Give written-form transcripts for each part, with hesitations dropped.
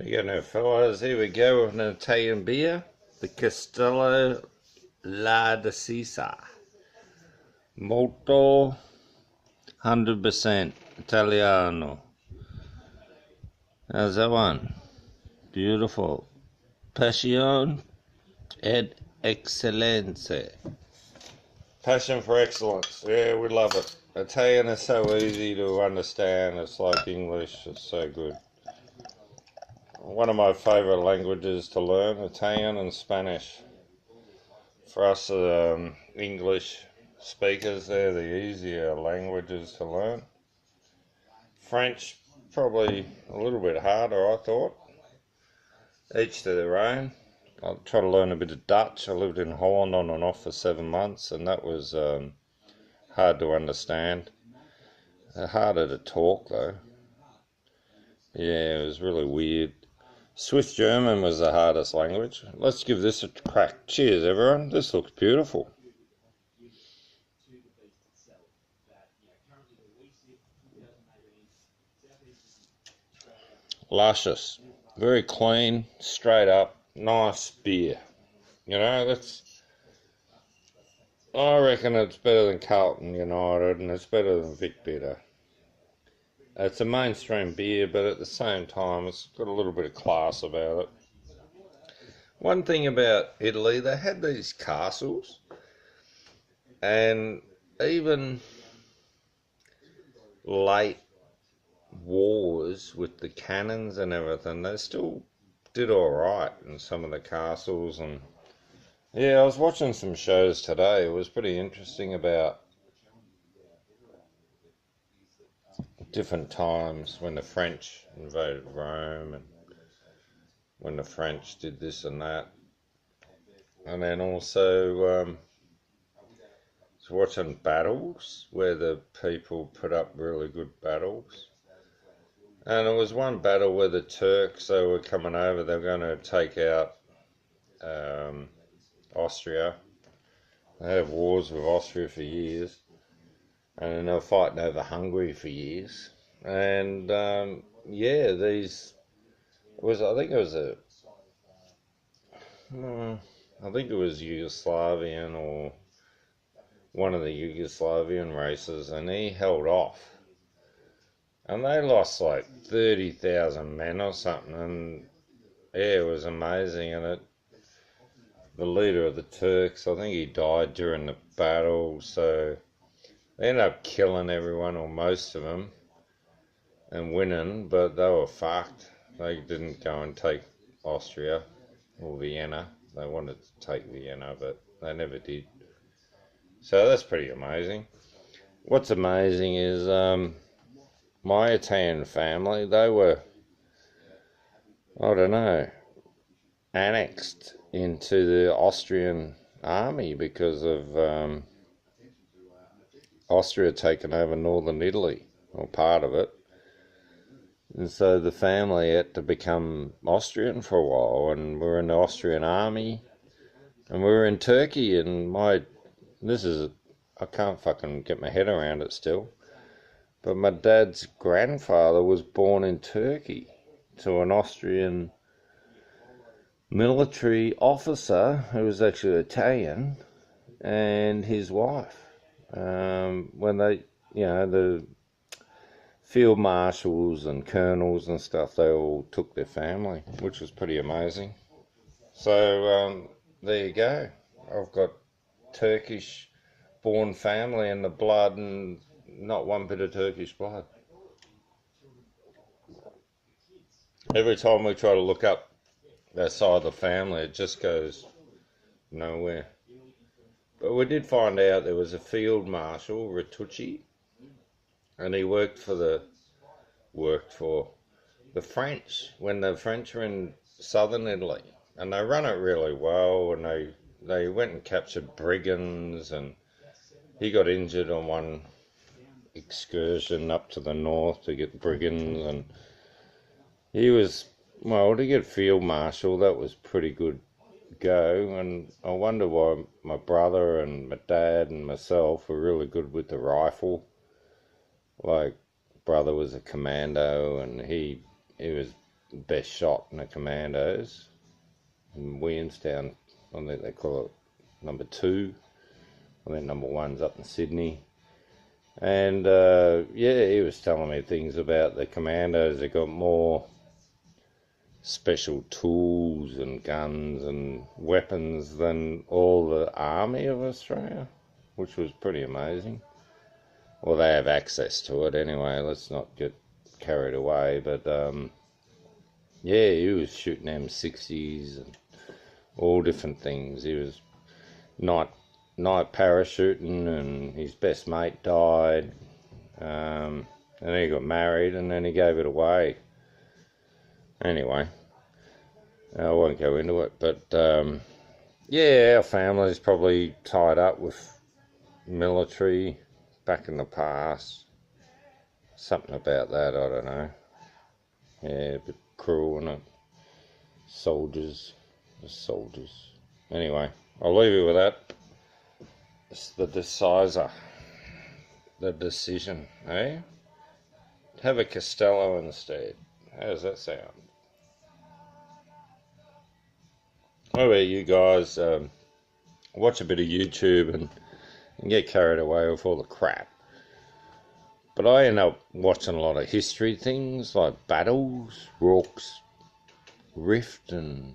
You know, fellas, here we go with an Italian beer, the Castello La Decisa. Molto 100% Italiano. How's that one? Beautiful. Passion ed Excellenza. Passion for excellence. Yeah, we love it. Italian is so easy to understand. It's like English. It's so good. One of my favourite languages to learn, Italian and Spanish. For us English speakers, they're the easier languages to learn. French, probably a little bit harder, I thought. Each to their own. I'll try to learn a bit of Dutch. I lived in Holland on and off for 7 months, and that was hard to understand. Harder to talk, though. Yeah, it was really weird. Swiss German was the hardest language. Let's give this a crack. Cheers, everyone. This looks beautiful. Luscious. Very clean, straight up, nice beer. You know, I reckon it's better than Carlton United, and it's better than Vic Bitter. It's a mainstream beer, but at the same time, it's got a little bit of class about it. One thing about Italy, they had these castles, and even late wars with the cannons and everything, they still did alright in some of the castles. And yeah, I was watching some shows today. It was pretty interesting about different times when the French invaded Rome and when the French did this and that. And then also was watching battles where the people put up really good battles. And it was one battle where the Turks, they were coming over, they were going to take out Austria. They had wars with Austria for years. And then they were fighting over Hungary for years. And yeah, I think it was Yugoslavian or one of the Yugoslavian races, and he held off. And they lost like 30,000 men or something, and yeah, it was amazing. And the leader of the Turks, I think he died during the battle, so they ended up killing everyone, or most of them, and winning, but they were fucked. They didn't go and take Austria or Vienna. They wanted to take Vienna, but they never did. So that's pretty amazing. What's amazing is my Italian family, they were, I don't know, annexed into the Austrian army because of Austria taking over northern Italy, or part of it. And so the family had to become Austrian for a while, and we were in the Austrian army, and we were in Turkey, and I can't fucking get my head around it still, but my dad's grandfather was born in Turkey to an Austrian military officer who was actually Italian, and his wife. When they, the field marshals and colonels and stuff, they all took their family, which was pretty amazing. So there you go. I've got Turkish born family in the blood, and not one bit of Turkish blood. Every time we try to look up that side of the family, it just goes nowhere. But we did find out there was a field marshal, Ritucci, and he worked for the French when the French were in southern Italy, and they run it really well, and they went and captured brigands, and he got injured on one excursion up to the north to get brigands, and he was, well, to get field marshal, that was pretty good go. And I wonder why my brother and my dad and myself were really good with the rifle. Like, brother was a commando, and he was best shot in the Commandos in Williamstown. I think they call it number 2. I think number 1's up in Sydney. And yeah, he was telling me things about the Commandos. They got more special tools and guns and weapons than all the Army of Australia, which was pretty amazing. Well, they have access to it anyway, let's not get carried away, but yeah, he was shooting M60s and all different things. He was night parachuting, and his best mate died, and then he got married, and then he gave it away. Anyway, I won't go into it, but yeah, our family's probably tied up with military back in the past. Something about that, I don't know. Yeah, a bit cruel, isn't it? Soldiers. Anyway, I'll leave you with that. It's the decision. The decision, eh? Have a Castello instead. How does that sound? What about you guys? Watch a bit of YouTube and get carried away with all the crap. But I end up watching a lot of history things like battles, Rorke's Rift, and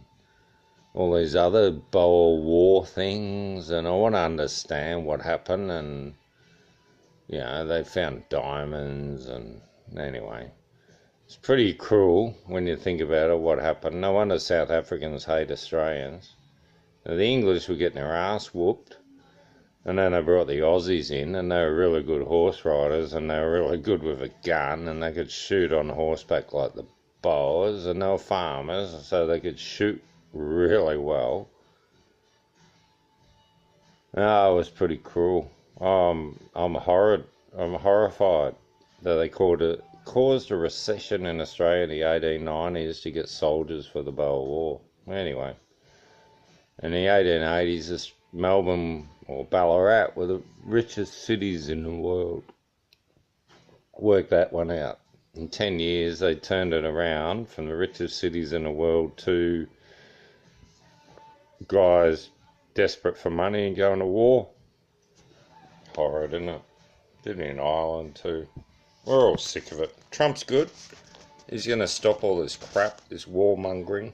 all these other Boer War things, and I want to understand what happened. And you know, they found diamonds, and anyway, it's pretty cruel when you think about it, what happened. No wonder South Africans hate Australians. Now, the English were getting their ass whooped, and then they brought the Aussies in, and they were really good horse riders, and they were really good with a gun, and they could shoot on horseback like the Boers, and they were farmers, so they could shoot really well. Oh, it was pretty cruel. I'm horrified that they caused a recession in Australia in the 1890s to get soldiers for the Boer War. Anyway, in the 1880s, Melbourne or Ballarat were the richest cities in the world. Work that one out. In 10 years, they turned it around from the richest cities in the world to guys desperate for money and going to war. Horrid, isn't it? Did in Ireland too. We're all sick of it. Trump's good. He's going to stop all this crap, this warmongering.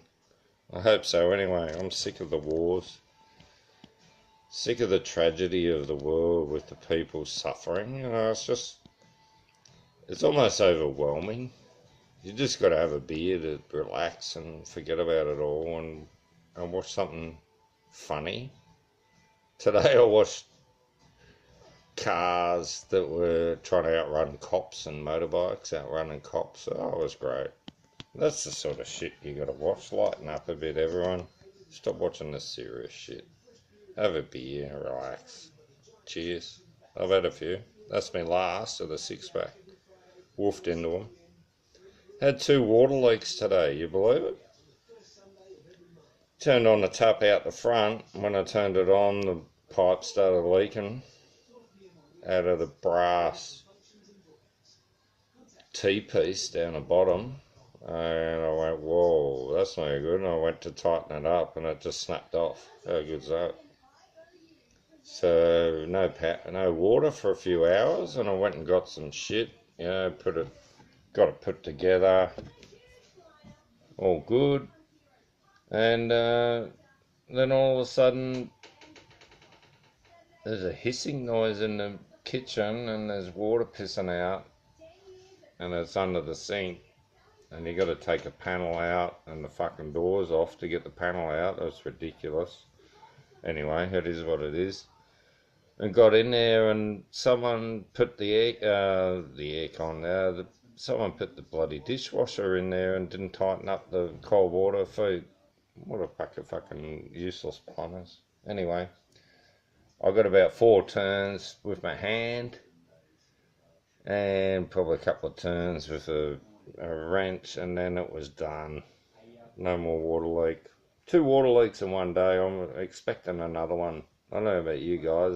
I hope so anyway. I'm sick of the wars. Sick of the tragedy of the world with the people suffering. You know, it's almost overwhelming. You just got to have a beer to relax and forget about it all and watch something funny. Today I watched cars that were trying to outrun cops and motorbikes outrunning cops. Oh, it was great. That's the sort of shit you got to watch. Lighten up a bit, everyone. Stop watching this serious shit. Have a beer and relax. Cheers. I've had a few. That's my last of the 6-pack. Woofed into them. Had 2 water leaks today, you believe it? Turned on the tap out the front. When I turned it on, the pipe started leaking out of the brass T-piece down the bottom. And I went, whoa, that's no good. And I went to tighten it up and it just snapped off. How good's that? So no water for a few hours, and I went and got some shit, you know, got it put together, all good, and then all of a sudden there's a hissing noise in the kitchen, and there's water pissing out, and it's under the sink, and you got to take a panel out, and the fucking door's off to get the panel out. That's ridiculous. Anyway, it is what it is. And got in there, and someone put the aircon. Someone put the bloody dishwasher in there and didn't tighten up the cold water feed. What a pack of fucking useless plumbers. Anyway, I got about 4 turns with my hand, and probably a couple of turns with a wrench, and then it was done. No more water leak. 2 water leaks in one day. I'm expecting another one. I don't know about you guys.